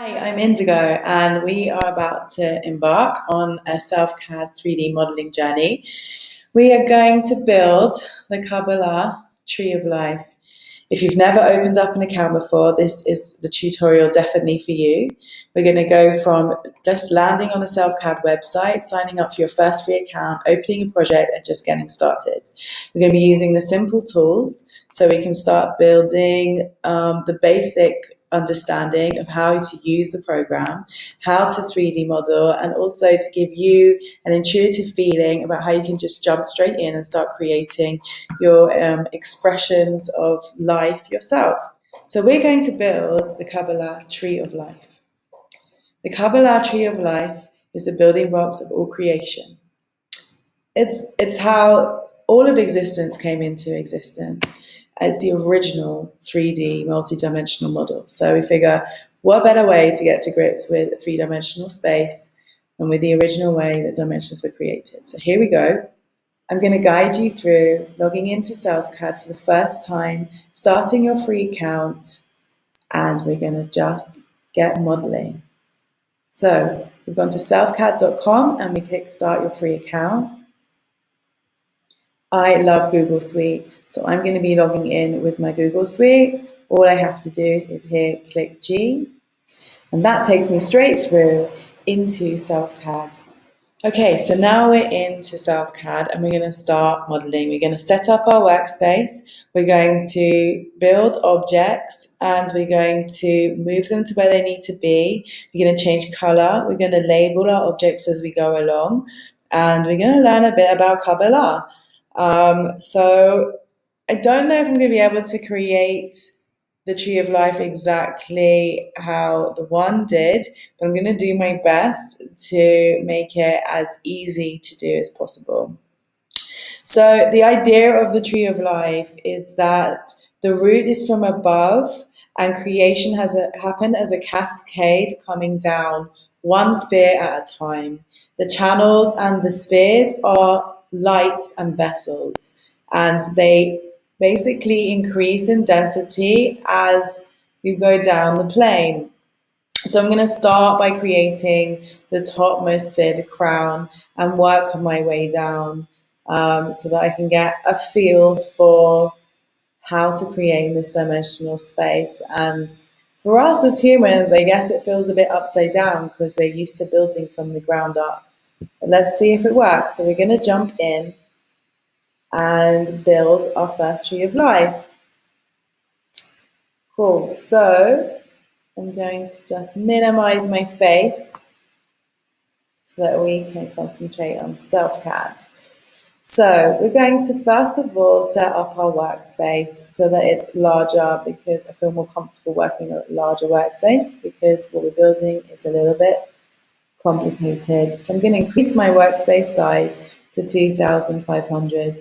Hi, I'm Indigo, and we are about to embark on a SelfCAD 3D modeling journey. We are going to build the Kabbalah Tree of Life. If you've never opened up an account before, this is the tutorial definitely for you. We're going to go from just landing on the SelfCAD website, signing up for your first free account, opening a project, and just getting started. We're going to be using the simple tools so we can start building the basic understanding of how to use the program, how to 3D model, and also to give you an intuitive feeling about how you can just jump straight in and start creating your expressions of life yourself. So we're going to build the Kabbalah Tree of Life. The Kabbalah Tree of Life is the building blocks of all creation. It's how all of existence came into existence. It's the original 3D multi-dimensional model. So we figure, what better way to get to grips with a three-dimensional space than with the original way that dimensions were created. So here we go. I'm going to guide you through logging into SelfCAD for the first time, starting your free account, and we're going to just get modeling. So we've gone to selfcad.com and we click Start Your Free Account. I love Google Suite, so I'm going to be logging in with my Google Suite. All I have to do is here click G, and that takes me straight through into SelfCAD. Okay, so now we're into SelfCAD and we're going to start modeling. We're going to set up our workspace. We're going to build objects and we're going to move them to where they need to be. We're going to change color. We're going to label our objects as we go along, and we're going to learn a bit about Kabbalah. So I don't know if I'm going to be able to create the Tree of Life exactly how the one did, but I'm going to do my best to make it as easy to do as possible. So the idea of the Tree of Life is that the root is from above and creation has happened as a cascade coming down one sphere at a time. The channels and the spheres are lights and vessels, and they basically increase in density as you go down the plane. So I'm going to start by creating the topmost sphere, the crown, and work my way down so that I can get a feel for how to create this dimensional space. And for us as humans, I guess it feels a bit upside down because we're used to building from the ground up. But let's see if it works. So we're going to jump in and build our first Tree of Life. Cool. So I'm going to just minimize my face so that we can concentrate on SelfCAD. So we're going to first of all set up our workspace so that it's larger, because I feel more comfortable working in a larger workspace because what we're building is a little bit complicated. So I'm going to increase my workspace size to 2,500.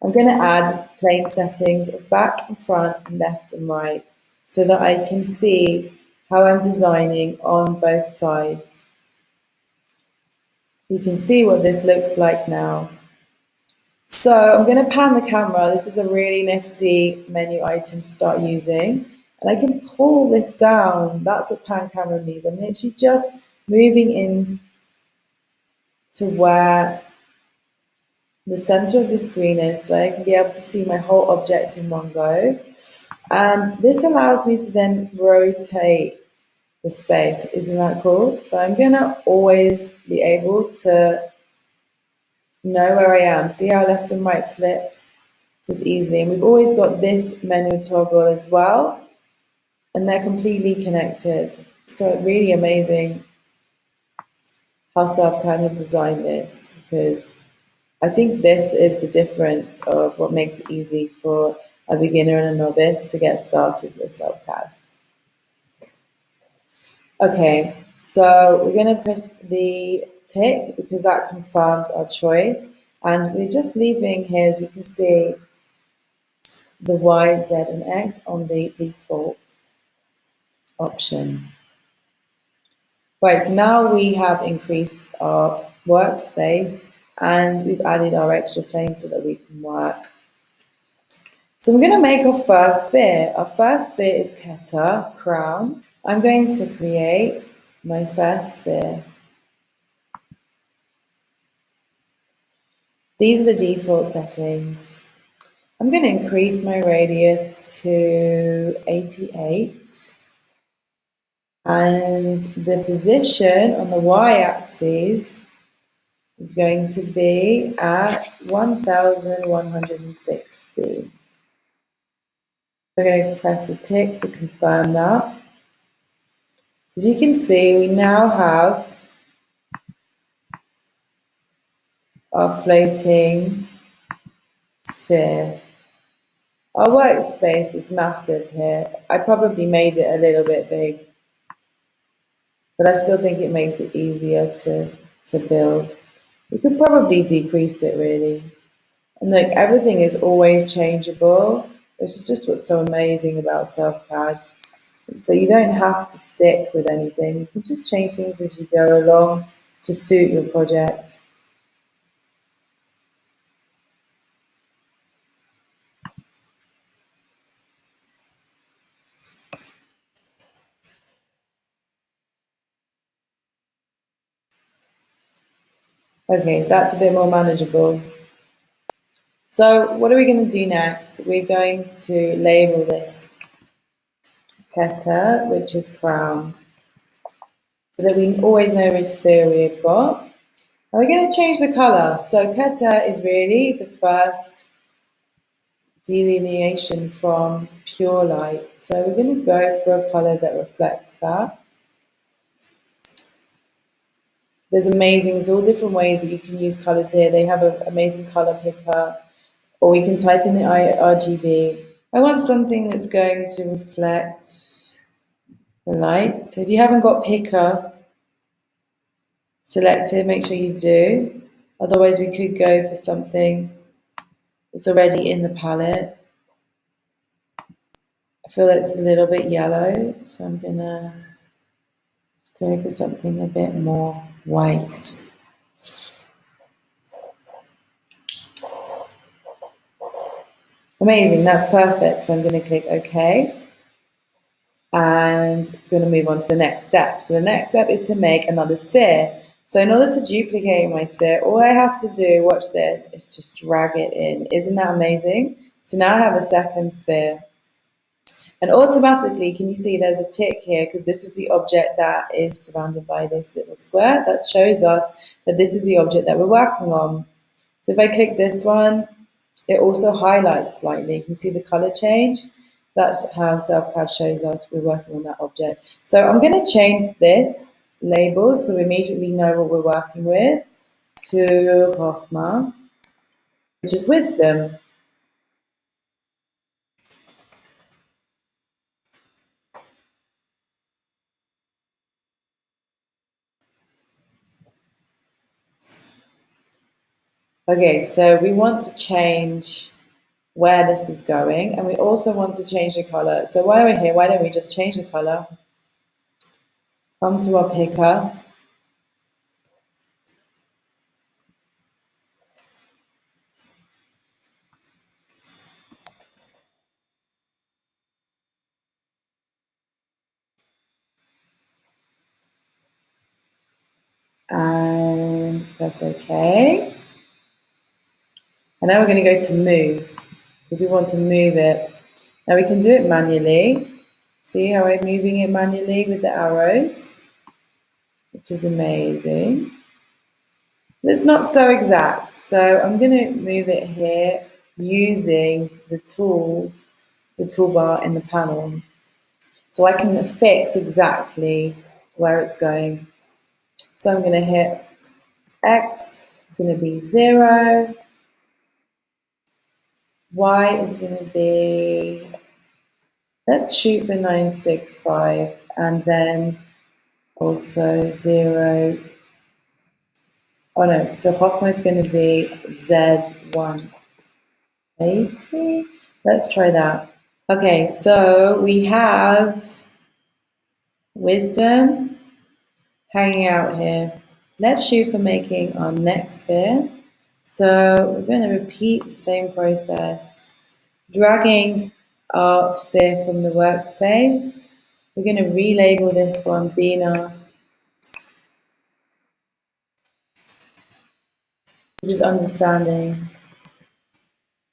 I'm going to add plane settings of back and front and left and right so that I can see how I'm designing on both sides. You can see what this looks like now. So I'm going to pan the camera. This is a really nifty menu item to start using. And I can pull this down. That's what pan camera means. I'm literally just moving in to where the center of the screen is so that I can be able to see my whole object in one go. And this allows me to then rotate the space. Isn't that cool? So I'm going to always be able to know where I am. See how left and right flips just easily. And we've always got this menu toggle as well. And they're completely connected. So really amazing how SelfCAD have designed this, because I think this is the difference of what makes it easy for a beginner and a novice to get started with SelfCAD. Okay, so we're going to press the tick because that confirms our choice. And we're just leaving here, as you can see, the Y, Z, and X on the default option. Right, so now we have increased our workspace and we've added our extra plane so that we can work. So we're going to make our first sphere. Our first sphere is Keta, crown. I'm going to create my first sphere. These are the default settings. I'm going to increase my radius to 88. And the position on the y-axis is going to be at 1160. We're going to press the tick to confirm that. As you can see, we now have our floating sphere. Our workspace is massive here. I probably made it a little bit big, but I still think it makes it easier to build. We could probably decrease it really. And look, everything is always changeable. This is just what's so amazing about SelfCad. So you don't have to stick with anything. You can just change things as you go along to suit your project. Okay, that's a bit more manageable. So what are we going to do next? We're going to label this Keta, which is crown, so that we always know which sphere we've got. And we're going to change the color. So Keta is really the first delineation from pure light. So we're going to go for a color that reflects that. There's all different ways that you can use colors here. They have an amazing color picker, or we can type in the RGB. I want something that's going to reflect the light. So if you haven't got picker selected, make sure you do. Otherwise, we could go for something that's already in the palette. I feel that's a little bit yellow, so I'm gonna go for something a bit more white. Amazing, that's perfect. So I'm going to click OK and I'm going to move on to the next step. So the next step is to make another sphere. So in order to duplicate my sphere, all I have to do, watch this, is just drag it in. Isn't that amazing? So now I have a second sphere. And automatically, can you see there's a tick here because this is the object that is surrounded by this little square. That shows us that this is the object that we're working on. So if I click this one, it also highlights slightly. You can see the color change. That's how SelfCad shows us we're working on that object. So I'm going to change this label so we immediately know what we're working with to Chochmah, which is wisdom. Okay, so we want to change where this is going, and we also want to change the color. So while we're here, why don't we just change the color? Come to our picker. And press OK. And now we're going to go to move, because we want to move it. Now we can do it manually. See how I'm moving it manually with the arrows, which is amazing. But it's not so exact, so I'm going to move it here using the toolbar in the panel. So I can fix exactly where it's going. So I'm going to hit X, it's going to be 0. Y is going to be, let's shoot for 965, and then also 0. Oh no, so Chochmah is going to be Z180. Let's try that. Okay, so we have wisdom hanging out here. Let's shoot for making our next sphere. So we're going to repeat the same process, dragging our sphere from the workspace. We're going to relabel this one Bina, which is understanding.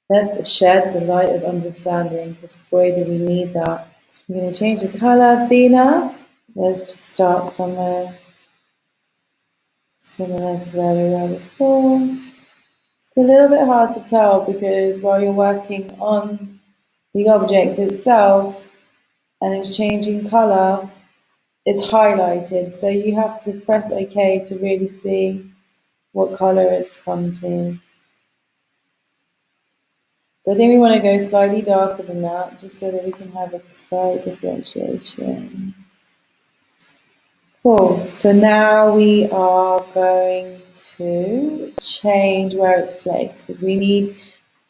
Let's shed the light of understanding, because boy, do we need that. I'm going to change the color, Bina. Let's just start somewhere similar to where we were before. It's a little bit hard to tell because while you're working on the object itself and it's changing color, it's highlighted. So you have to press OK to really see what color it's come to. So I think we want to go slightly darker than that, just so that we can have a slight differentiation. Cool, so now we are going to change where it's placed, because we need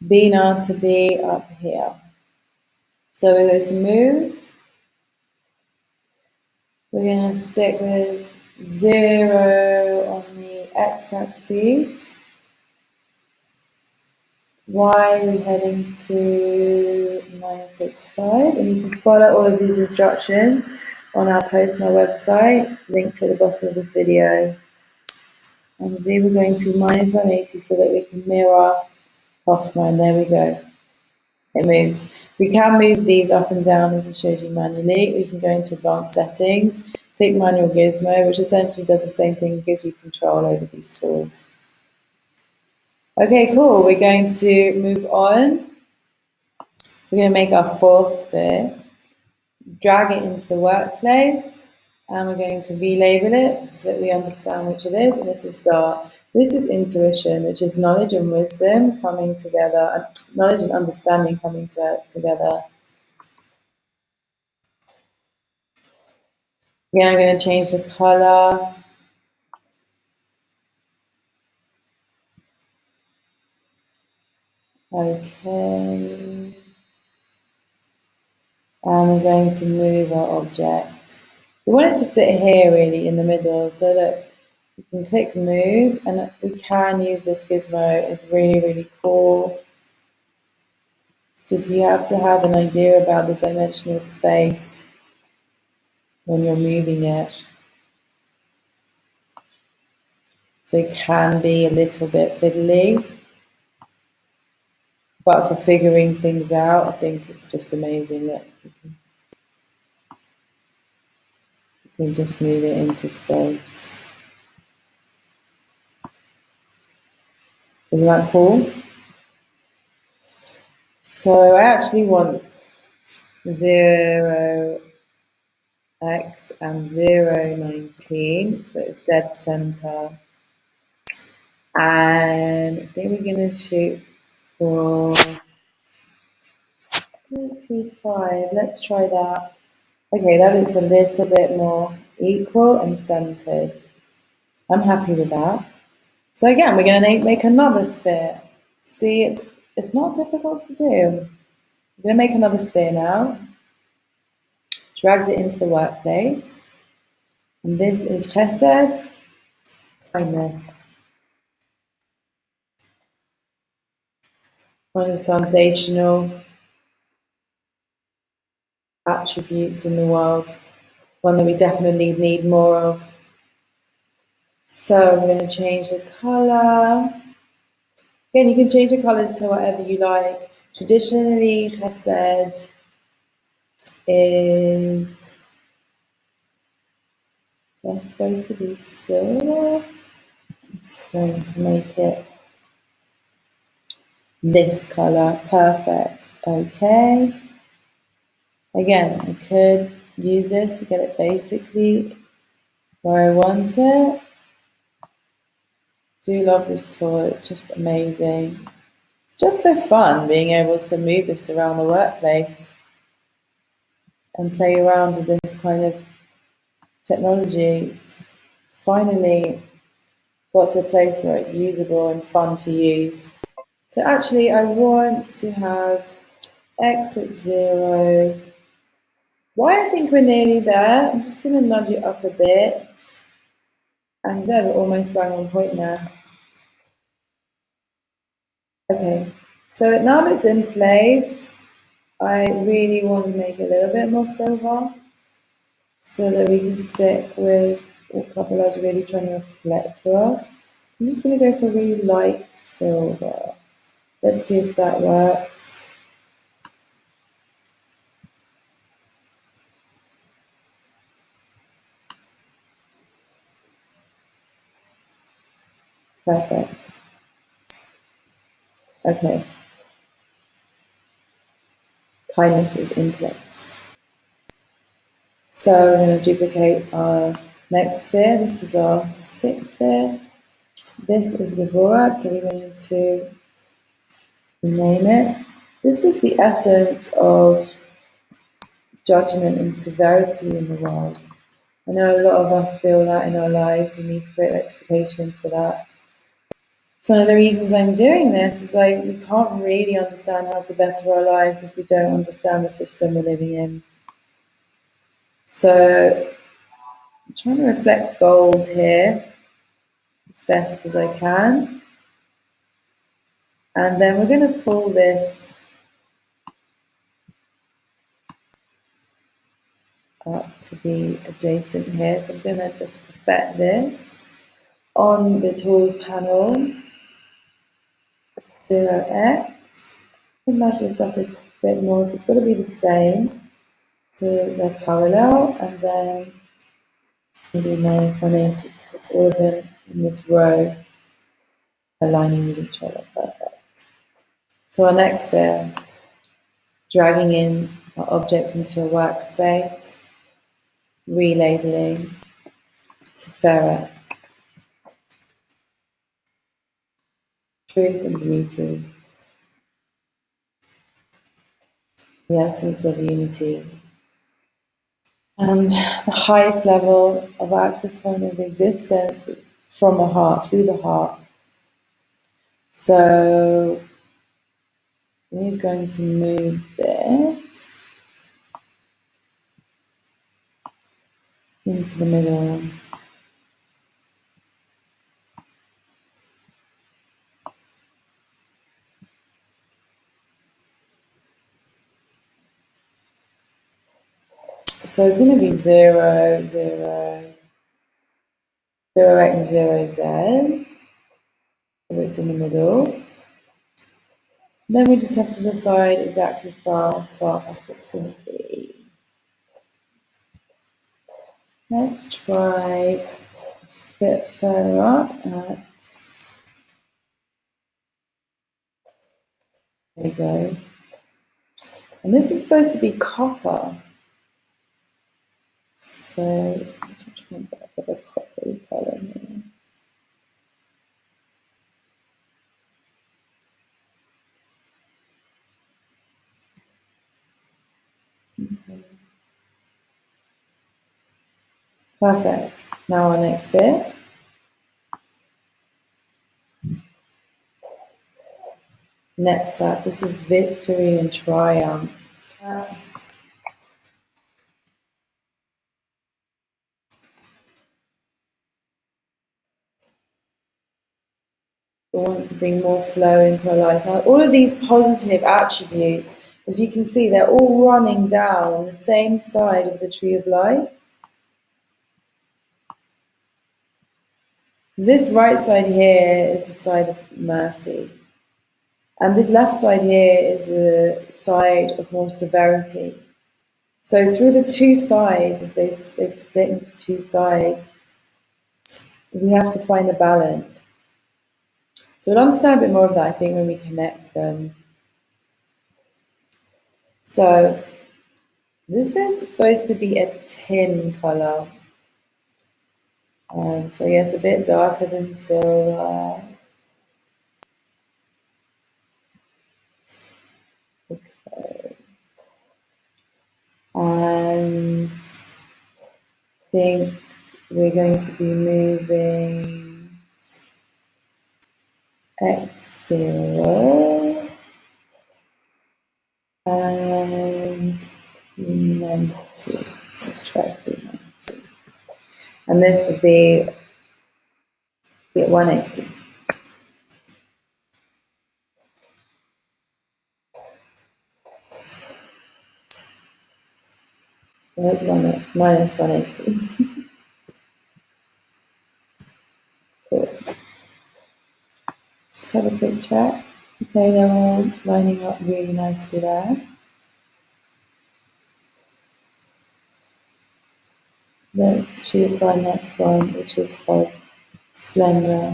Bina to be up here. So we're going to move. We're going to stick with 0 on the x-axis. Y, we're heading to 965, and you can follow all of these instructions on our post on our website, linked at the bottom of this video. And Z, we're going to -180 so that we can mirror Hoffman. There we go. It moves. We can move these up and down as I showed you manually. We can go into advanced settings, click manual gizmo, which essentially does the same thing, gives you control over these tools. Okay, cool. We're going to move on. We're going to make our 4th sphere, drag it into the workplace, and we're going to relabel it so that we understand which it is. And this is dark. This is intuition, which is knowledge and wisdom coming together, knowledge and understanding coming together. Again, I'm going to change the color. Okay. And we're going to move our object. We want it to sit here really in the middle so that we can click move, and we can use this gizmo. It's really, really cool. It's just you have to have an idea about the dimensional space when you're moving it. So it can be a little bit fiddly, but for figuring things out, I think it's just amazing that you can just move it into space. Isn't that cool? So I actually want 0, x and 0, 19, so it's dead center. And I think we're going to shoot for 0.25. Let's try that. Okay, that looks a little bit more equal and centered. I'm happy with that. So again, we're going to make another sphere. See, it's not difficult to do. We're going to make another sphere now. Dragged it into the workplace. And this is chesed, kindness. One of the foundational attributes in the world. One that we definitely need more of. So I'm going to change the color. Again, you can change the colors to whatever you like. Traditionally, chesed is supposed to be silver. I'm just going to make it this color. Perfect. Okay. Again, I could use this to get it basically where I want it. Do love this tool. It's just amazing. It's just so fun being able to move this around the workplace and play around with this kind of technology. It's finally got to a place where it's usable and fun to use. So actually I want to have x at 0. Y, I think we're nearly there. I'm just going to nudge it up a bit. And then we're almost bang on point now. Okay, so now that it's in place, I really want to make it a little bit more silver. so that we can stick with what Kabbalah is really trying to reflect to us. I'm just going to go for really light silver. Let's see if that works. Perfect. Okay. Kindness is in place. So we're going to duplicate our next sphere. This is our 6th sphere. This is Gevurah, so we're going to name it. This is the essence of judgment and severity in the world. I know a lot of us feel that in our lives and need to create expectations for that. So one of the reasons I'm doing this is like we can't really understand how to better our lives if we don't understand the system we're living in. So I'm trying to reflect gold here as best as I can. And then we're going to pull this up to be adjacent here. So I'm going to just perfect this on the tools panel, 0x. And that gives up a bit more, so it's got to be the same. So they're parallel, and then it's going to be minus 180 because all of them in this row aligning with each other. Perfect. So our next bit, dragging in our object into a workspace, relabeling to ferret, truth and beauty, the essence of unity, and the highest level of access point of existence from the heart, through the heart. So we're going to move this into the middle. So it's going to be 0, 0, 0x, 0z. It's in the middle. Then we just have to decide exactly how far up it's going to be. Let's try a bit further up at, there we go. And this is supposed to be copper. So I'm trying to get a copper color here. Okay. Perfect. Now our next bit. Next up, this is victory and triumph. We want to bring more flow into our life. Now, all of these positive attributes, as you can see, they're all running down the same side of the tree of life. This right side here is the side of mercy. And this left side here is the side of more severity. So through the two sides, as they've split into two sides, we have to find a balance. So we'll understand a bit more of that, I think, when we connect them. So this is supposed to be a tin colour. So yes, a bit darker than silver. Okay. And I think we're going to be moving X0 and 90. Let's try 390. And this would be at 180. minus 180. Cool. Just have a quick check. Okay, they're all lining up really nicely there. Let's choose our next one, which is called Splendor.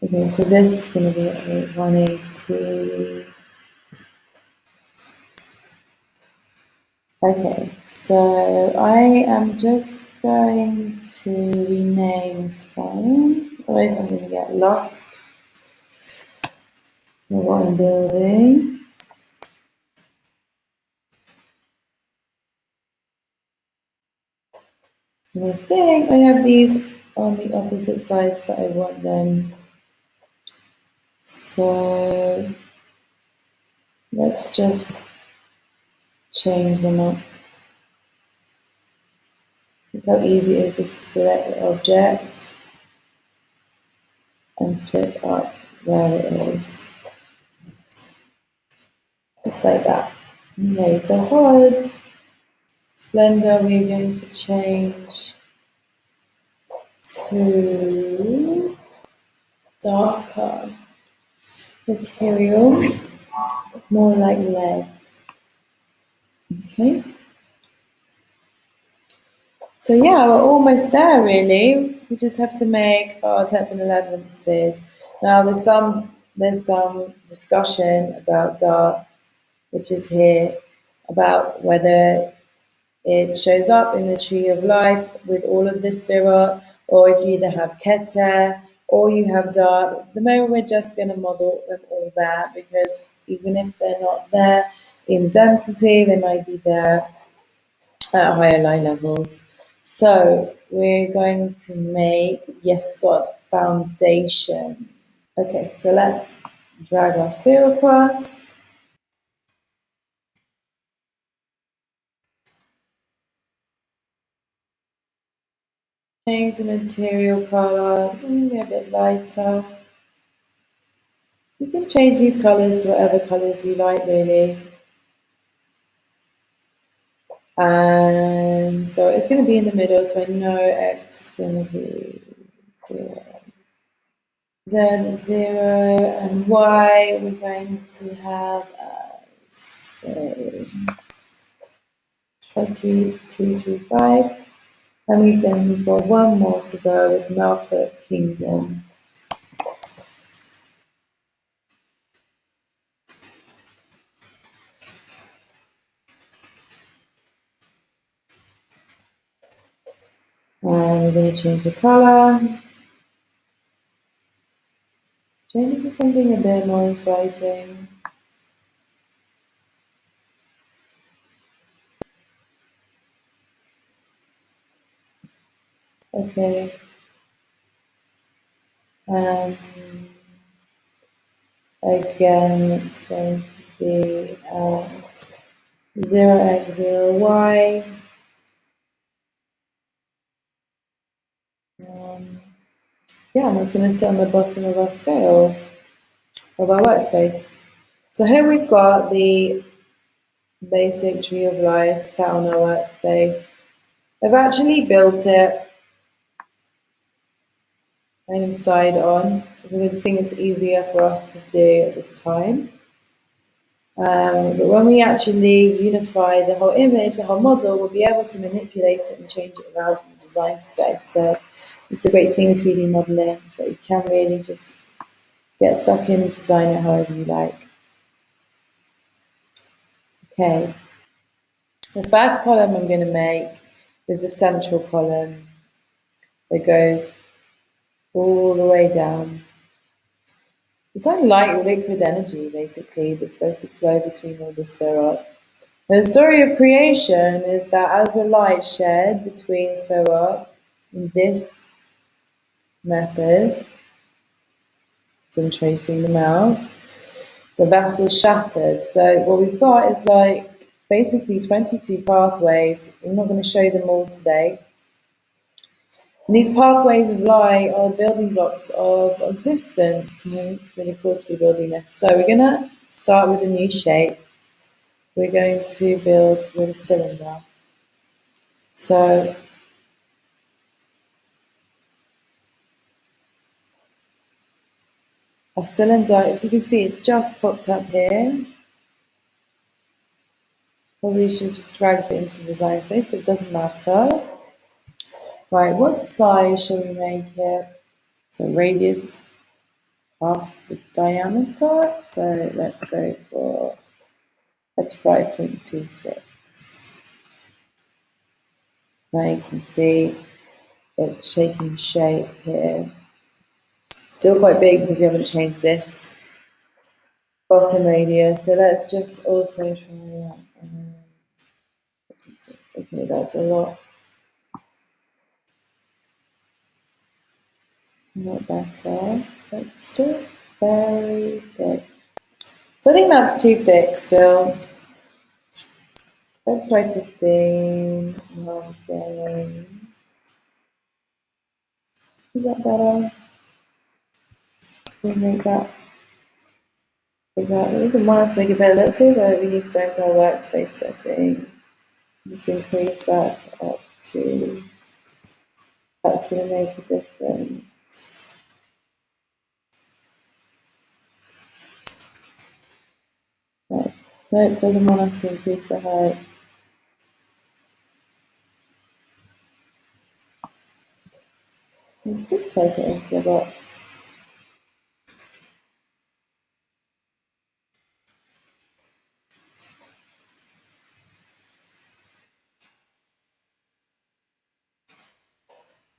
Okay, so this is going to be a 180. Okay, so I am just going to rename this one, otherwise I'm going to get lost in what I'm building. And I think I have these on the opposite sides that I want them. So let's just change them up. Look how easy it is just to select the object and flip up where it is. Just like that. Okay, so hard. Splendor, we're going to change to darker material. It's more like lead. Okay. So yeah, we're almost there really. We just have to make our 10th and 11th spheres. Now there's some discussion about dark, which is here, about whether it shows up in the tree of life with all of this sphere, or if you either have Keter or you have dark. At the moment we're just going to model them all there, because even if they're not there in density, they might be there at higher line levels. So we're going to make Yesod foundation. Okay, so let's drag our sphere across. Change the material color, get a bit lighter. You can change these colors to whatever colors you like, really. And so it's going to be in the middle, so I know X is going to be 0. Z 0, and Y we're going to have say 2235, and we've got one more to go with Malkuth Kingdom. And we're going to change the color. Change it to something a bit more exciting. Okay. Again, it's going to be 0x0y. Yeah, and it's going to sit on the bottom of our scale, of our workspace. So here we've got the basic tree of life sat on our workspace. I've actually built it kind of side on, because I just think it's easier for us to do at this time. But when we actually unify the whole image, the whole model, we'll be able to manipulate it and change it around in the design space. So it's the great thing with 3D modeling, is that you can really just get stuck in and design it however you like. Okay. The first column I'm going to make is the central column that goes all the way down. It's like light liquid energy, basically, that's supposed to flow between all the spherot. The story of creation is that as the light shed between spherot in this method, so I'm tracing the mouse, the vessel shattered. So what we've got is like basically 22 pathways. I'm not going to show them all today. And these pathways of light are the building blocks of existence. So it's really cool to be building this. So we're going to start with a new shape. We're going to build with a cylinder. So a cylinder, as you can see, it just popped up here. Probably should have just dragged it into the design space, but it doesn't matter. Right, what size shall we make it? So radius half the diameter. So let's go for 35.26. Now you can see it's taking shape here. Still quite big because we haven't changed this bottom radius. So let's just also try that. Okay, that's a lot. Not better, but still very thick. So I think that's too thick still. Let's try 15. Okay. Is that better? We make that bigger. We even want to make it better. Let's see that we use to our workspace settings. Just increase that up to. That's going to make a difference. Right. No, it doesn't want us to increase the height. We dictate it into the box.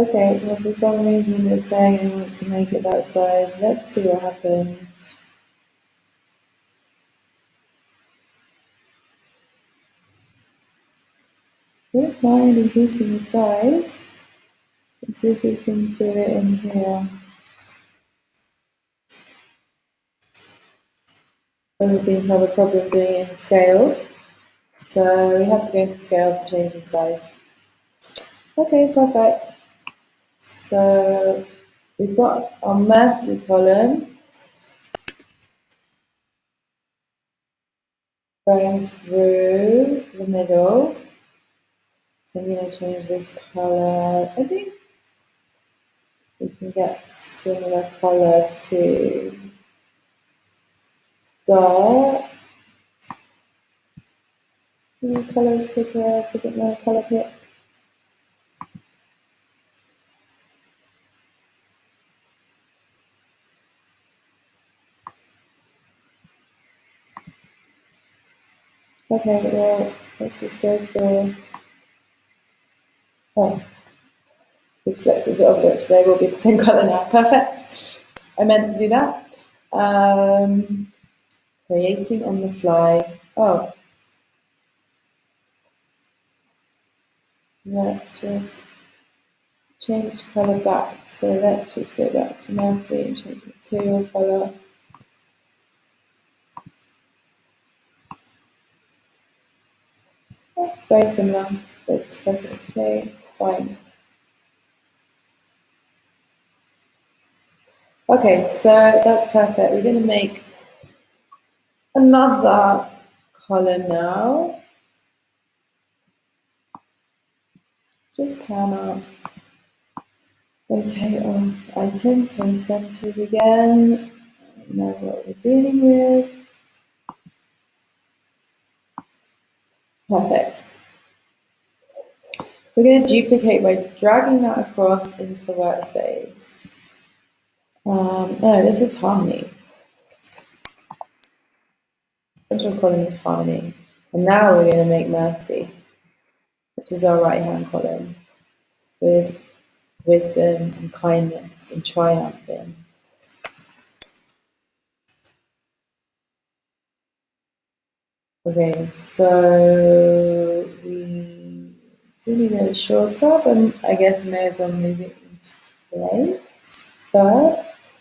Okay, well for some reason it's saying it wants to make it that size. Let's see what happens. We don't mind increasing the size. Let's see if we can do it in here. Doesn't seem to have a problem doing it in scale. So we have to go into scale to change the size. Okay, perfect. So we've got our mercy column going through the middle. So I'm going to change this color. I think we can get similar color to dark. Any colors picker? Is it my color pick? Okay, well, let's just go for. Oh, we've selected the objects, they will be the same color now. Perfect. I meant to do that. Creating on the fly. Oh, let's just change color back. So let's just go back to Mercy and change material color. It's very similar. Let's press OK. Fine. Okay, so that's perfect. We're going to make another column now. Just pan up. Rotate our items so centered again. Know what we're dealing with. Perfect. So we're going to duplicate by dragging that across into the workspace. No, this is harmony. Central column is harmony. And now we're going to make mercy, which is our right hand column, with wisdom and kindness and triumph in. Okay, so we do need a shorter, but I guess may as well move it into place first.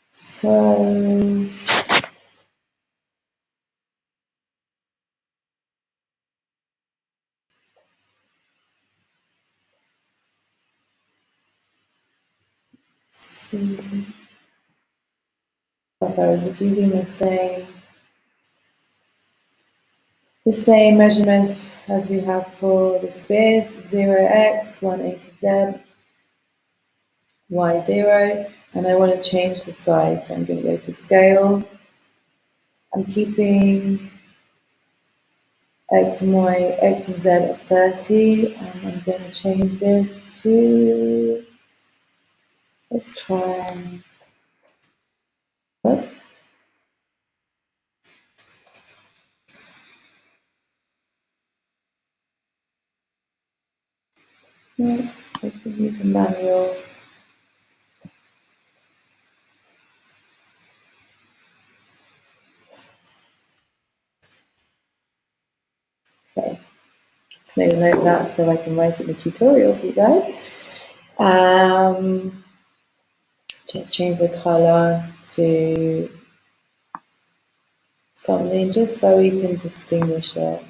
So Okay, I'm just using the same measurements as we have for the spheres, 0x, 180z, y0, and I want to change the size, so I'm going to go to scale. I'm keeping x and y, x and z at 30, and I'm going to change this to, let's try, what? No, I can use a manual. Okay, let's make a note of that so I can write it in the tutorial for you guys. Just change the color to something just so we can distinguish it.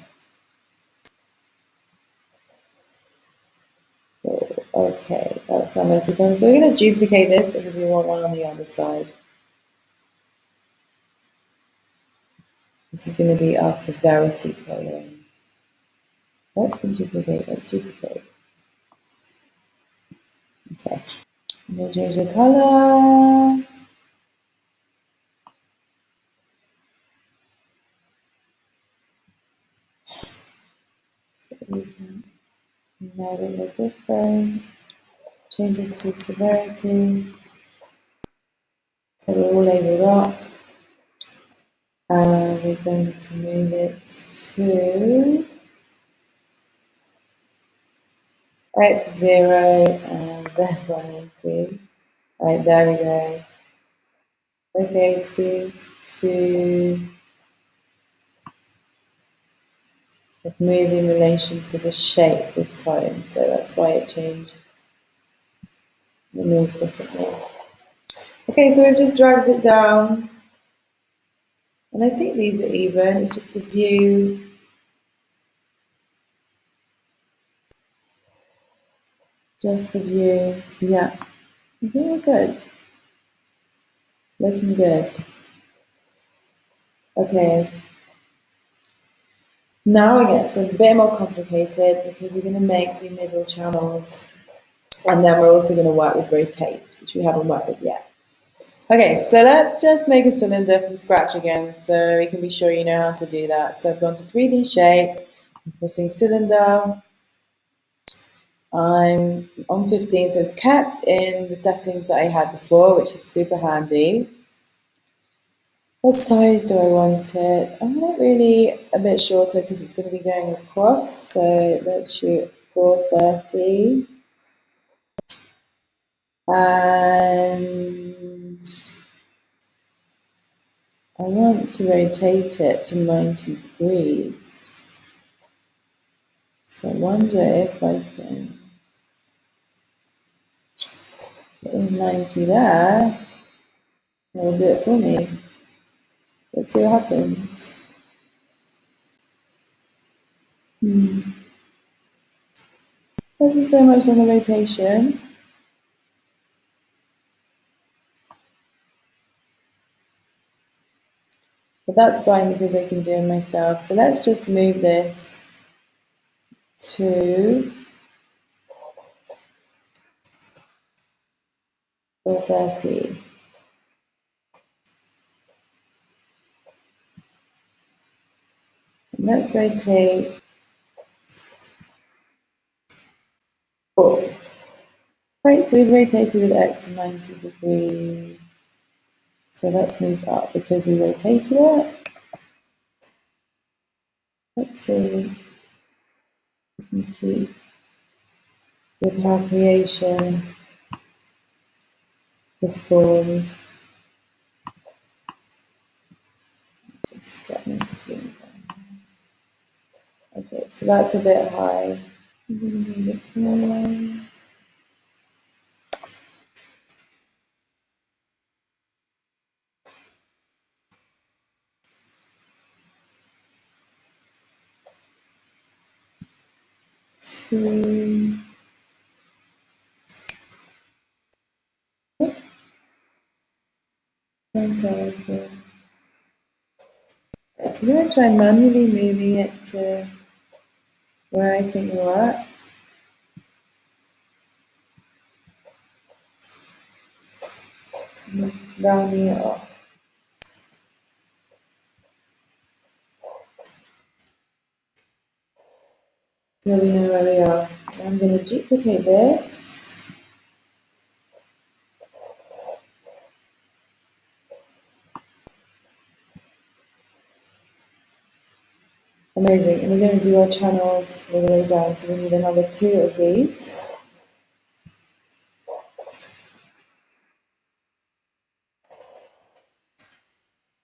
Okay, that's our message. So we're going to duplicate this because we want one on the other side. This is going to be our severity column. What can duplicate? Let's duplicate. Okay. I'm going to change the color. Now we look different. Change it to severity. Put it all labeled up. And we're going to move it to x0 and z180. Right, there we go. Okay, it seems to have moved in relation to the shape this time, so that's why it changed. It moved differently. Okay, so we've just dragged it down, and I think these are even. It's just the view. Just the view. Yeah, I think we're good. Looking good. Okay. Now it gets a bit more complicated because we're going to make the middle channels, and then we're also going to work with rotate, which we haven't worked with yet. Okay, so let's just make a cylinder from scratch again so we can be sure you know how to do that. So I've gone to 3D shapes, I'm pressing cylinder. I'm on 15, so it's kept in the settings that I had before, which is super handy. What size do I want it? I want it really a bit shorter because it's going to be going across, so let's shoot 430. And I want to rotate it to 90 degrees. So I wonder if I can put in 90 there. It'll do it for me. Let's see what happens. Thank you so much on the rotation. But that's fine because I can do it myself. So let's just move this to 430. And let's rotate 4. Right, so we've rotated it X to 90 degrees. So let's move up because we rotated it. Let's see if we can keep with how creation is formed. Just get my screen down. Okay, so that's a bit high. I'm going to move it more. To Okay. I'm going to try manually moving it to where I think it works. I'm just rounding it off. So we know where we are. I'm going to duplicate this. Amazing. And we're going to do our channels all the way down. So we need another 2 of these.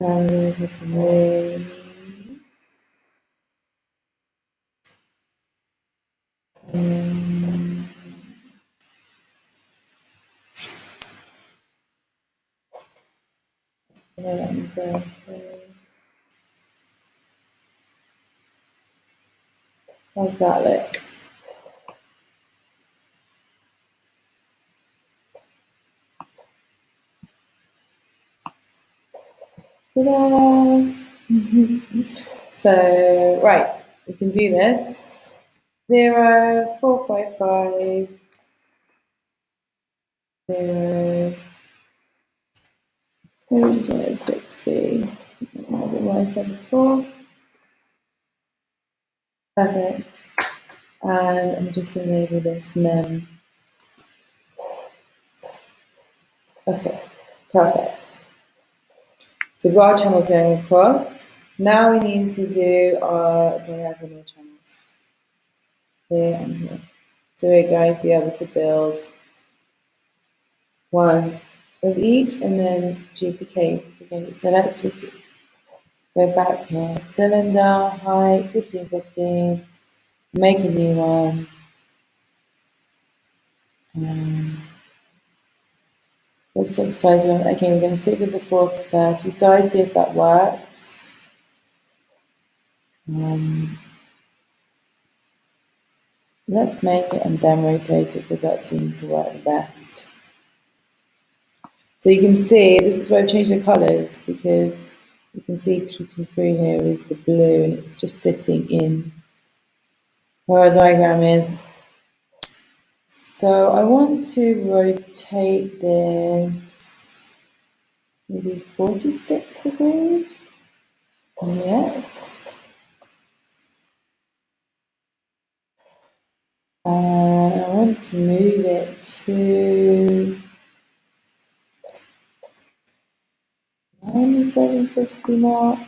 And I'm going to take away. Let me go through. How's that look? Ta-da! So, right, we can do this. 0, 4, 5, 5, 0. Maybe just want it at 60. Maybe what I said before. Perfect. And I'm just going to label this mem. Okay, perfect. So we've got our channels going across. Now we need to do our diagonal channels. Here and here. So we're going to be able to build one of each and then duplicate. Okay, so let's just go back here. Cylinder, height, 15, 15. Make a new one. What sort of size we want? Okay, we're going to stick with the 430 size, see if that works. Let's make it and then rotate it because that seems to work the best. So you can see, this is where I've changed the colours because you can see peeking through here is the blue and it's just sitting in where our diagram is. So I want to rotate this maybe 46 degrees. Yes. And I want to move it to 750 mark.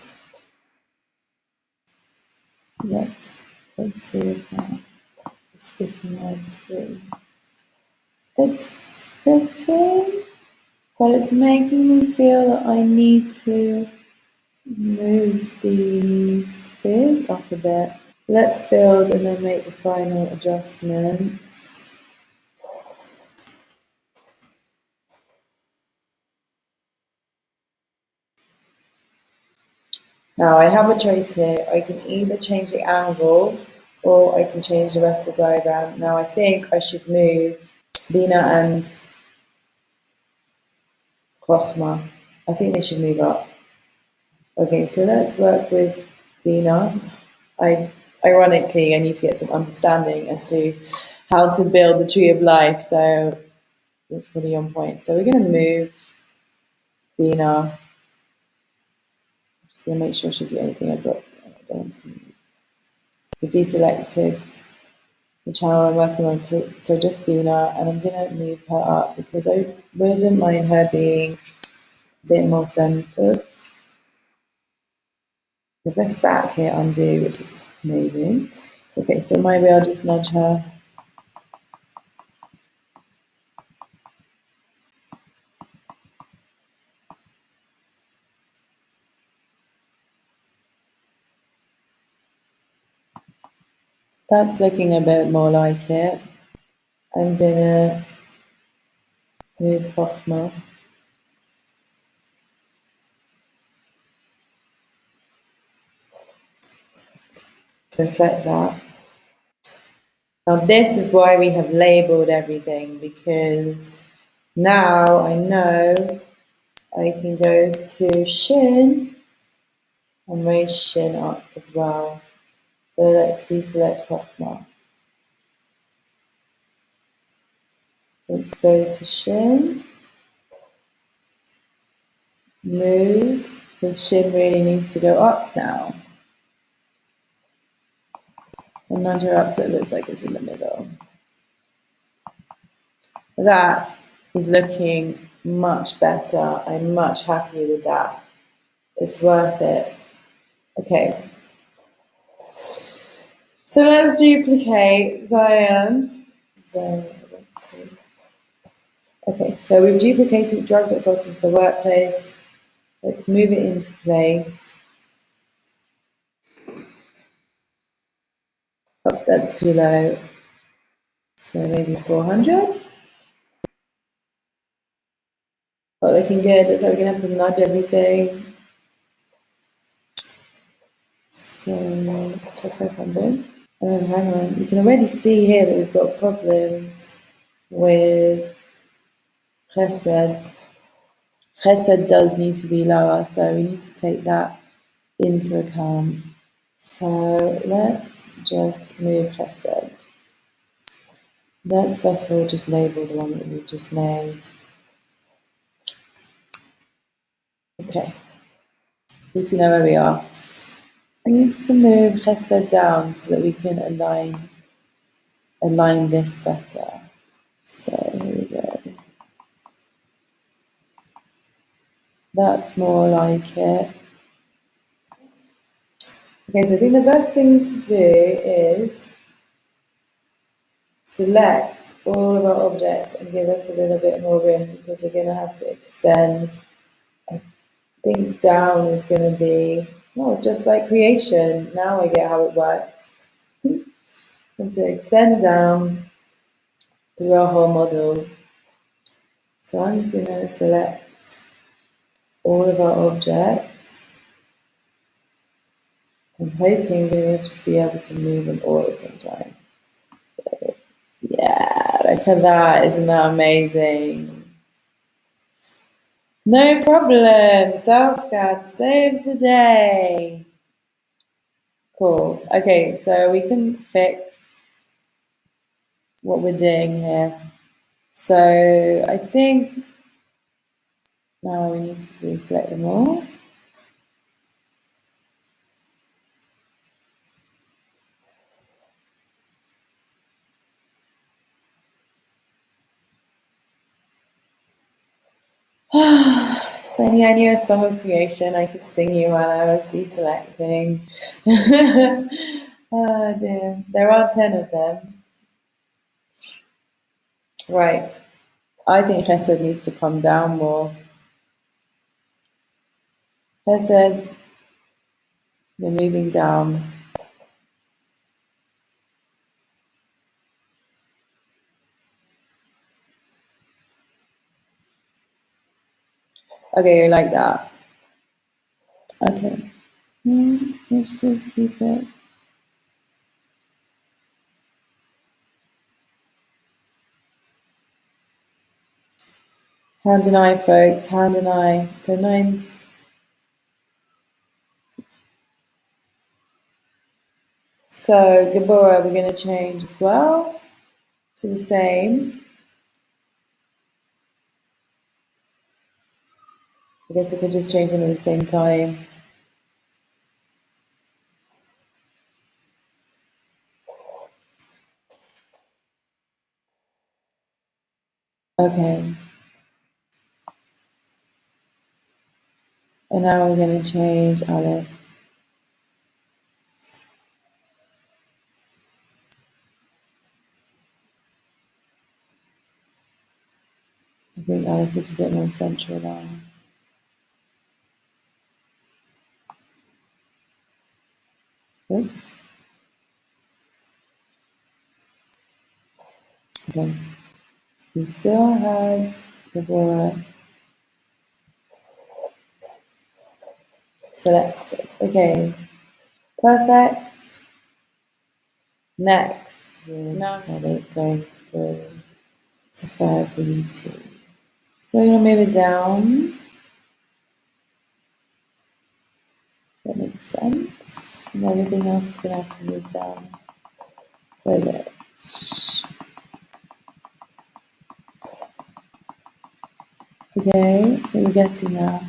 Let's see if it's fitting nicely. It's fitting, but it's making me feel that I need to move these spears up a bit. Let's build and then make the final adjustments. Now I have a choice here. I can either change the angle or I can change the rest of the diagram. Now I think I should move Bina and Klochma. I think they should move up. Okay, so let's work with Bina. Ironically, I need to get some understanding as to how to build the tree of life, so it's pretty on point. So we're going to move Bina. I'm just going to make sure she's the only thing I've got. I don't want to move. So deselected the channel I'm working on, so just Bina, and I'm going to move her up because I wouldn't mind her being a bit more centered. The best back here undo, which is amazing. Okay, so maybe I'll just nudge her. That's looking a bit more like it. I'm gonna move Hoffman to reflect that. Now this is why we have labelled everything, because now I know I can go to Shin and raise Shin up as well. So let's deselect Hotma. Let's go to Shin. Move, because Shin really needs to go up now. And nudge her up so it looks like it's in the middle. That is looking much better. I'm much happier with that. It's worth it. Okay. So let's duplicate Zion. Okay, so we've duplicated, dragged it across into the workplace. Let's move it into place. Oh, that's too low. So maybe 400. Oh, looking good. So we're gonna have to nudge everything. So let's try 500. Oh, hang on. You can already see here that we've got problems with Chesed. Chesed does need to be lower, so we need to take that into account. So let's just move Chesed. Let's first of all just label the one that we've just made. Okay, good to know where we are. I need to move Chesed down so that we can align this better. So here we go. That's more like it. Okay, so I think the best thing to do is select all of our objects and give us a little bit more room because we're going to have to extend. I think down is going to be, oh, just like creation. Now I get how it works. And to extend down through our whole model. So I'm just going to select all of our objects. I'm hoping we'll just be able to move them all at the same time. So, yeah, look at that. Isn't that amazing? No problem. SelfCad saves the day. Cool. Okay, so we can fix what we're doing here. So I think now we need to do select them all. When I knew a song of creation, I could sing you while I was deselecting. Oh dear. There are 10 of them. Right. I think Chesed needs to come down more. Chesed, you're moving down. Okay, like that. Okay. Let's just keep it. Hand and eye, folks. Hand and eye. So 9. So Gabora, we're going to change as well to the same. I guess I could just change them at the same time. Okay. And now we're going to change Aleph. I think Aleph is a bit more central now. Oops. Okay. So we still had Gabora selected. Okay. Perfect. Next, we'll set it going through to fair beauty. So we're going to move it down. sense. And everything else is going to have to move down with it. Okay, what are we getting now?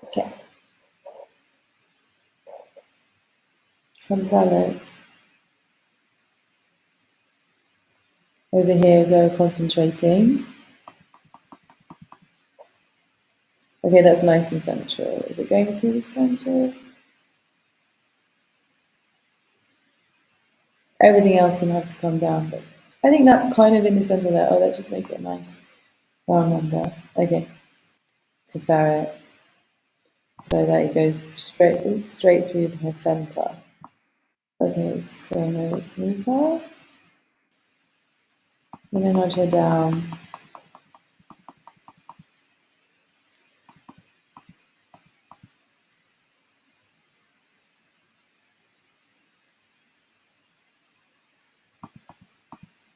Okay. How does that look? Over here is where we're concentrating. Okay, that's nice and central. Is it going through the center? Everything else will have to come down, but I think that's kind of in the center there. Oh, let's just make it a nice round number. Okay, to ferret. So that it goes straight through the center. Okay, so now let's move her. And then nudge her down.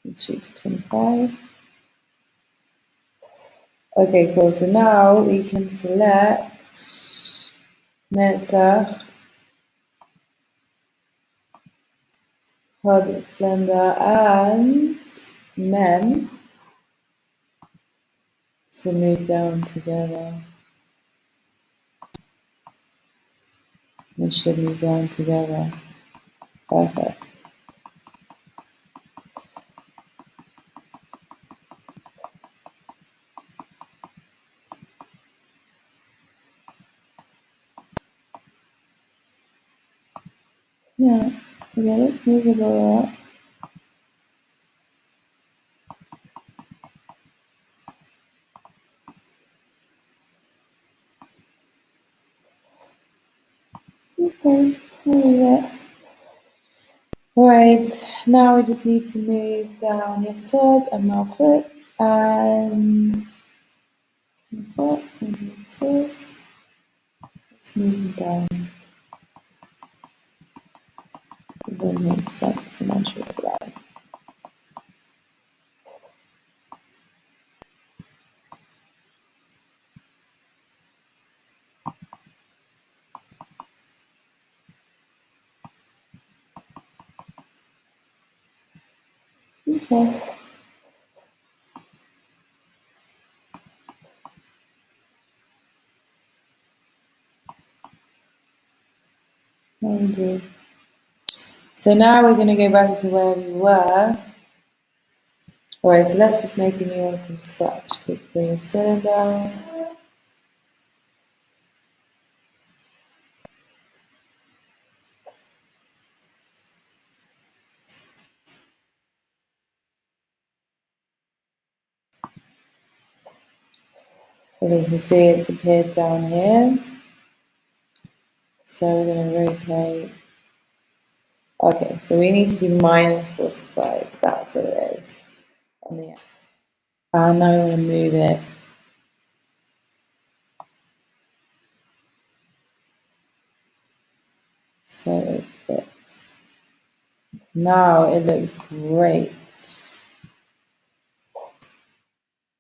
Let's shoot to 25. Okay, cool. So now we can select Netzach, Hod, Splendor, and Mem to move down together. They should move down together. Perfect. Yeah, let's move it all up. Okay, Alright, now we just need to move down Yesod and Malchut and Malchut and Yesod. Let's move them down. It won't make sense so much of that. Okay. So now we're going to go back to where we were. Alright, so let's just make a new one from scratch. Quickly, a cylinder. And you can see it's appeared down here. So we're going to rotate. Okay, so we need to do minus 45. That's what it is. And now we want to move it. So it fits. Now it looks great.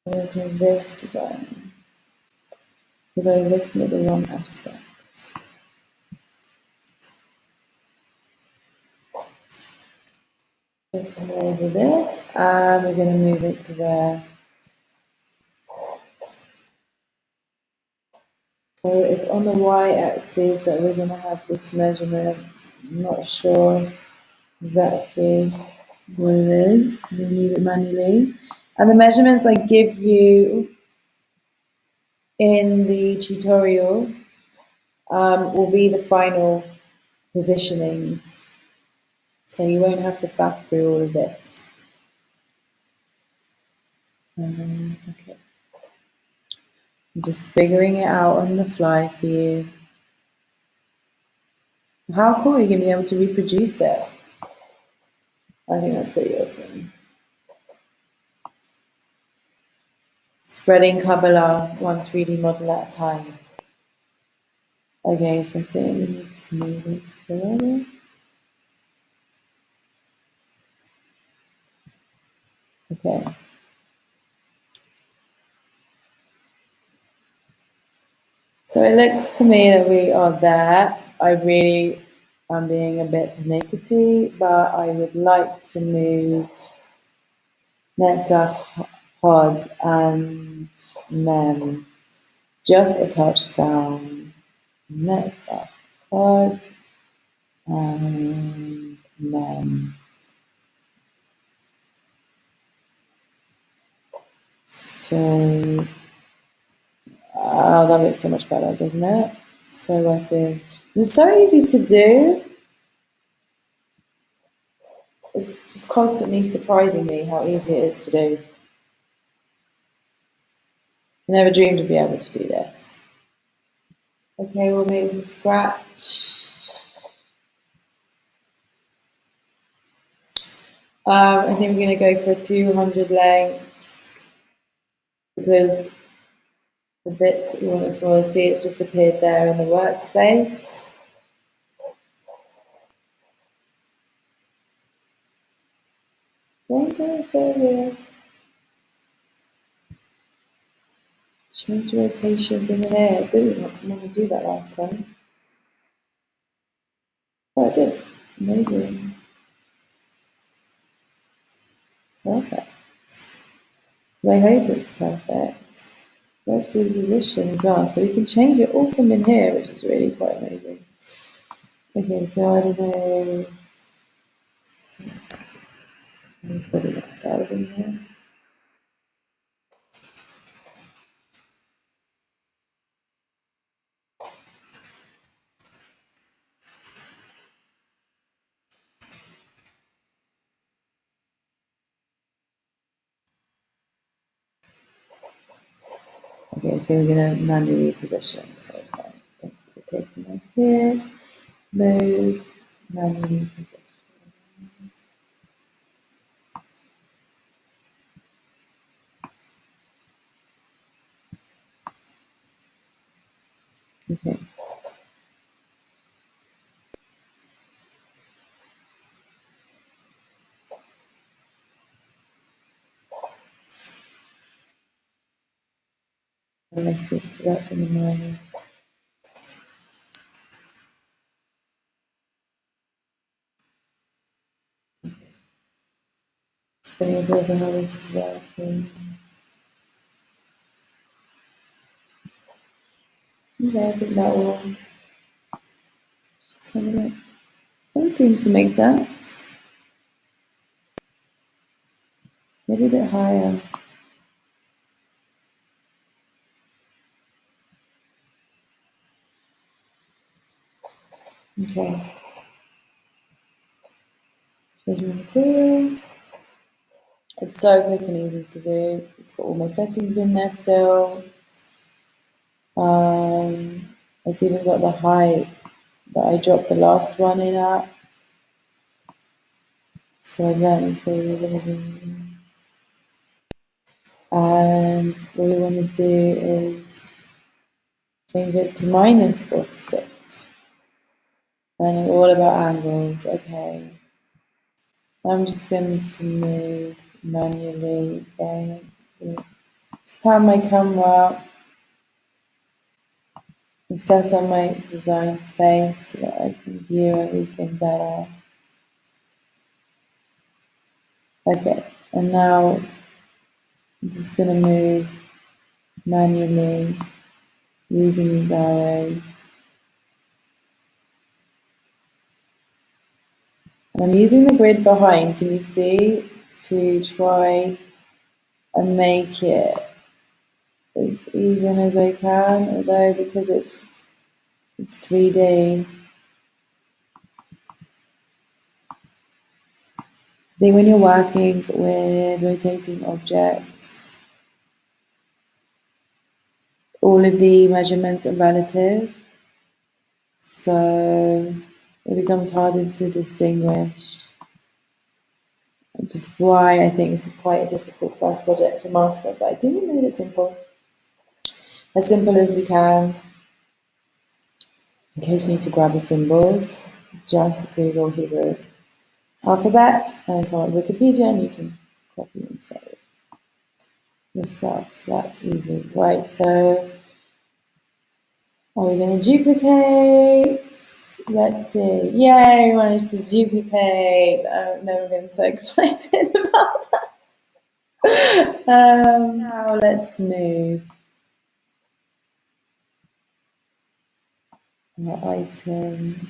Where's my this design? Because I was looking at the wrong aspects. Just go over this, and we're going to move it to there. So it's on the y-axis that we're going to have this measurement. I'm not sure exactly what it is. We move it manually. And the measurements I give you in the tutorial will be the final positionings. So you won't have to faff through all of this. Okay. I'm just figuring it out on the fly for you. How cool are you going to be able to reproduce it? I think that's pretty awesome. Spreading Kabbalah, one 3D model at a time. Okay, so I think we need to move it further. Okay. So it looks to me that we are there. I really am being a bit pernickety, but I would like to move Netzach, Pod, and Mem just a touchdown. Netzach, Pod, and Mem. So, that looks so much better, doesn't it? So wetty. It's so easy to do. It's just constantly surprising me how easy it is to do. I never dreamed of being able to do this. Okay, we'll make from scratch. I think we're going to go for a 200 length because the bits that you want to see, it's just appeared there in the workspace. Don't do it there. Change the rotation from here. I didn't want to do that last time. Oh, I did. Amazing. Perfect. I hope it's perfect. Let's do the position as well. So we can change it all from in here, which is really quite amazing. Okay, so I don't know. Put a thousand here. Okay, so we're going to manually position. So okay, we're taking it here, move, manually position. Okay. And let's see, so that's in the minus. Just going to go how this is working. Okay, I think that will. Just have a look. That seems to make sense. Maybe a bit higher. Okay. Changing the material. It's so quick and easy to do. It's got all my settings in there still. It's even got the height that I dropped the last one in at. So that is probably going to be. And what we want to do is change it to minus 46. Learning all about angles. Okay. I'm just going to move manually. Okay. Just pan my camera up and set on my design space so that I can view everything better. Okay, and now I'm just going to move manually using these arrows. And I'm using the grid behind, can you see, to try and make it as even as I can, although because it's 3D. I think when you're working with rotating objects, all of the measurements are relative, so it becomes harder to distinguish, which is why I think this is quite a difficult first project to master, but I think we made it simple. As simple as we can. In case you need to grab the symbols, just Google Hebrew alphabet and come up with Wikipedia and you can copy and save yourself, so that's easy. Right, so Are we going to duplicate? Let's see. Yay, we managed to duplicate. I've never been so excited about that. Now let's move our item.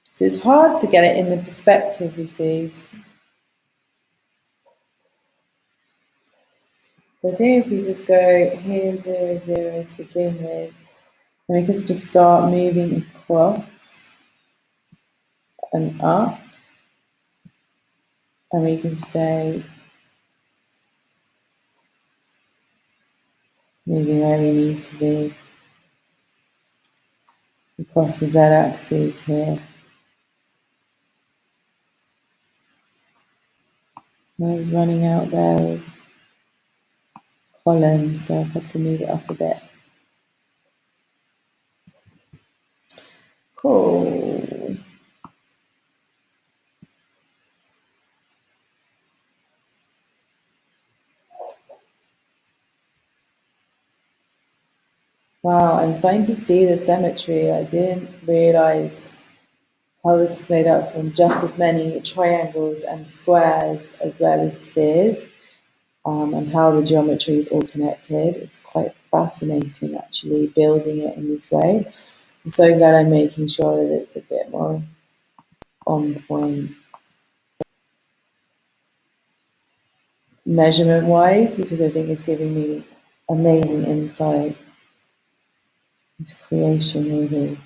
So it's hard to get it in the perspective, you see. So I think if we just go here, 0, 0 to begin with, and we can just start moving across and up, and we can stay moving where we need to be across the z-axis here. I was running out there with columns, so I've had to move it up a bit. Cool. Wow, I'm starting to see the symmetry. I didn't realize how this is made up from just as many triangles and squares as well as spheres, and how the geometry is all connected. It's quite fascinating actually building it in this way. I'm so glad I'm making sure that it's a bit more on point measurement wise, because I think it's giving me amazing insight into creation really.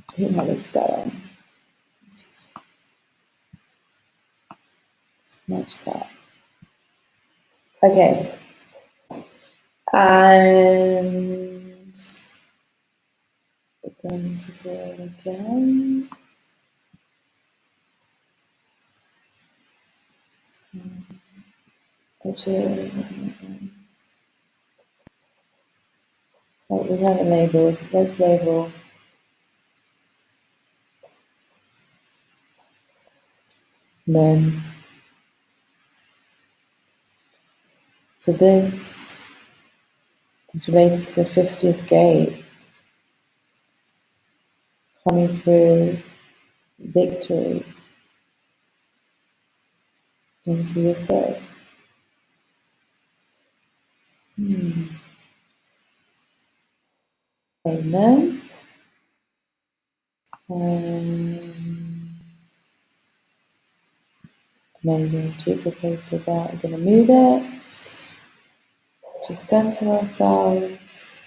I think that looks better. Match that. Okay. And we're going to do it again. Which is, oh, we haven't labelled. Let's label. And then, so this is related to the 50th gate, coming through victory into yourself. Amen. Maybe duplicated that. I'm going to move it. Just center ourselves.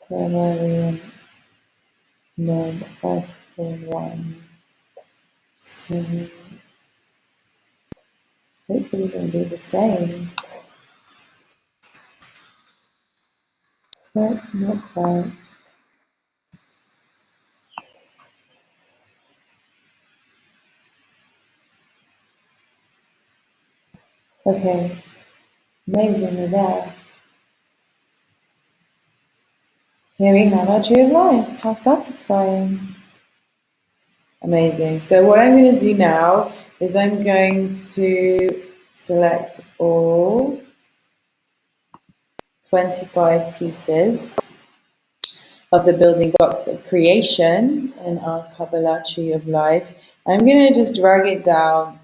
Primary and then 5, 4, 1. So hopefully we're going to do the same. But not quite. Okay, amazing, we're there. Here we have our tree of life. How satisfying. Amazing. So what I'm going to do now is I'm going to select all 25 pieces of the building blocks of creation in our Kabbalah tree of life. I'm going to just drag it down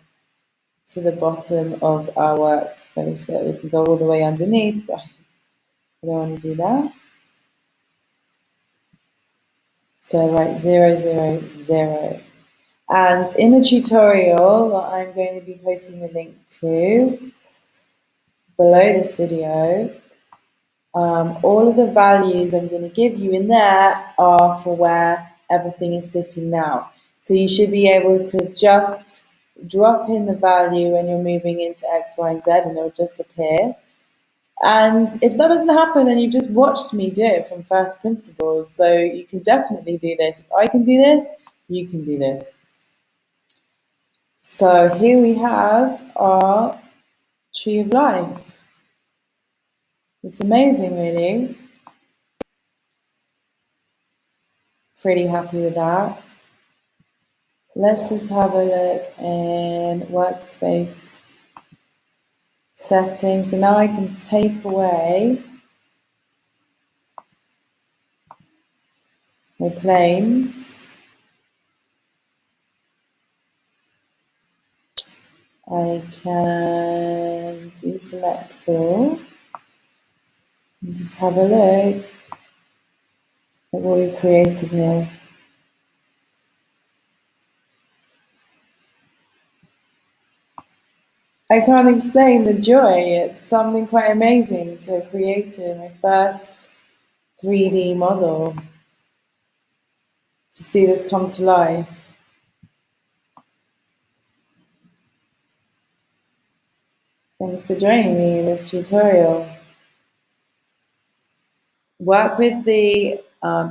to the bottom of our workspace so that we can go all the way underneath, but I don't want to do that. So right, 0, 0, 0. And in the tutorial that I'm going to be posting the link to below this video, all of the values I'm going to give you in there are for where everything is sitting now. So you should be able to just drop in the value when you're moving into X, Y, and Z, and it'll just appear. And if that doesn't happen, then you've just watched me do it from first principles. So you can definitely do this. If I can do this, you can do this. So here we have our tree of life. It's amazing, really. Pretty happy with that. Let's just have a look in workspace settings. So now I can take away my planes. I can deselect all and just have a look at what we've created here. I can't explain the joy. It's something quite amazing to have created my first 3D model, to see this come to life. Thanks for joining me in this tutorial. Work with the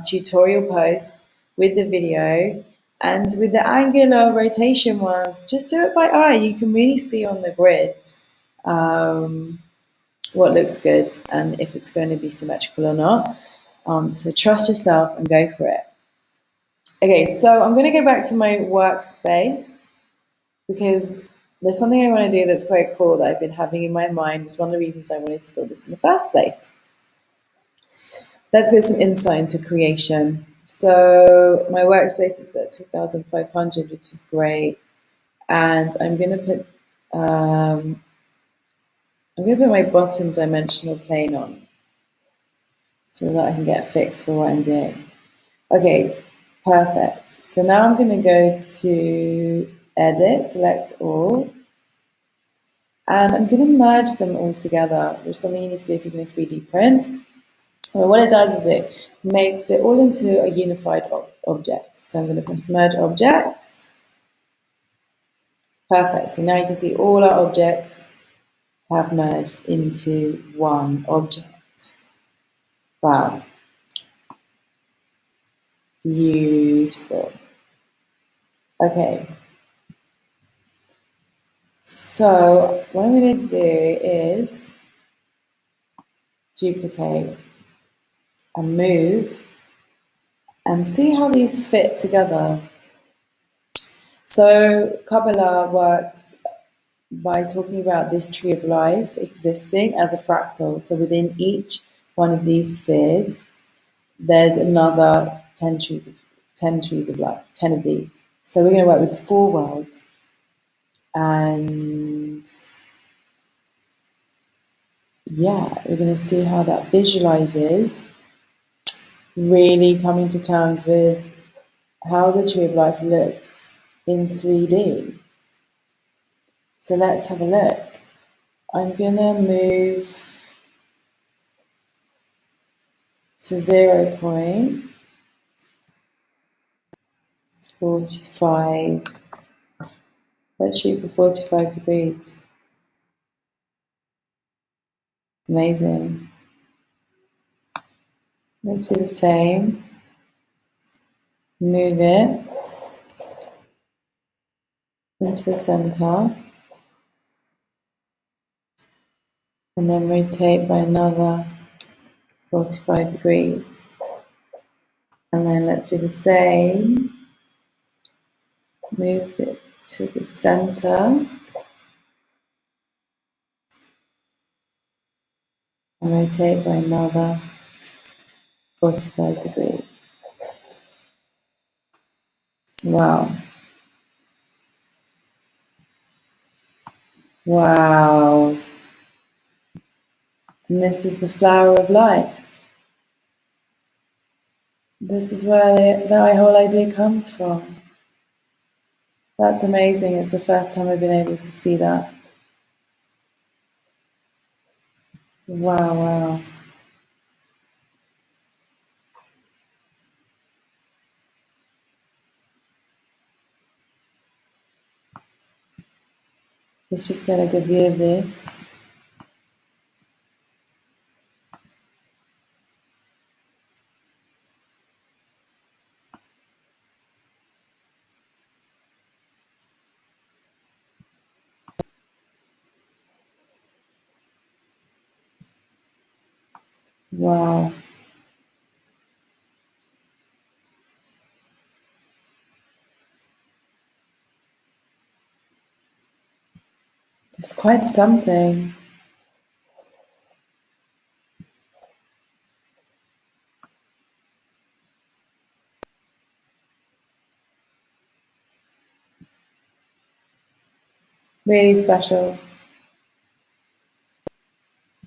tutorial post, with the video, and with the angular rotation ones, just do it by eye. You can really see on the grid what looks good and if it's going to be symmetrical or not. So trust yourself and go for it. Okay, so I'm going to go back to my workspace because there's something I want to do that's quite cool that I've been having in my mind. It's one of the reasons I wanted to build this in the first place. Let's get some insight into creation. So my workspace is at 2,500, which is great. And I'm going to put my bottom dimensional plane on so that I can get fixed for what I'm doing. Okay, perfect. So now I'm going to go to Edit, select all, and I'm going to merge them all together, which is something you need to do if you're going to 3D print. Well, what it does is it makes it all into a unified object. So I'm going to press merge objects. Perfect. So now you can see all our objects have merged into one object. Wow. Beautiful. Okay. So what I'm going to do is duplicate and move and see how these fit together. So Kabbalah works by talking about this tree of life existing as a fractal. So within each one of these spheres, there's another 10 trees of life, 10 of these. So we're going to work with 4 worlds. And yeah, we're going to see how that visualizes, really coming to terms with how the tree of life looks in 3D. So let's have a look. I'm going to move to 0.45. Let's shoot for 45 degrees. Amazing. Let's do the same. Move it into the center. And then rotate by another 45 degrees. And then let's do the same. Move it to the center. And rotate by another 45 degrees. Wow. Wow. And this is the flower of life. This is where the whole idea comes from. That's amazing. It's the first time I've been able to see that. Wow, wow. Let's just get a good view of this. Wow. It's quite something. Really special.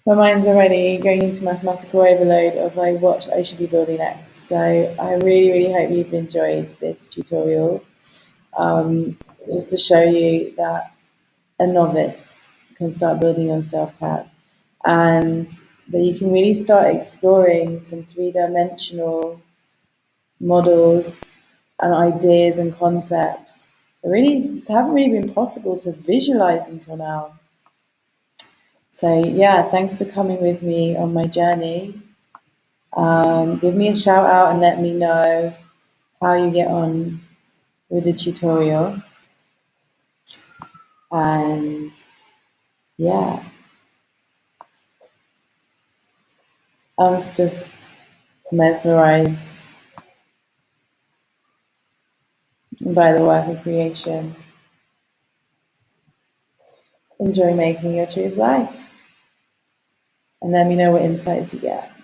My mind's already going into mathematical overload of like what I should be building next. So I really, really hope you've enjoyed this tutorial. Just to show you that a novice can start building on SelfCAD and that you can really start exploring some three-dimensional models and ideas and concepts that really haven't really been possible to visualize until now. So yeah, thanks for coming with me on my journey. Give me a shout out and let me know how you get on with the tutorial. And yeah, I was just mesmerized by the work of creation. Enjoy making your truth life. And let me know what insights you get.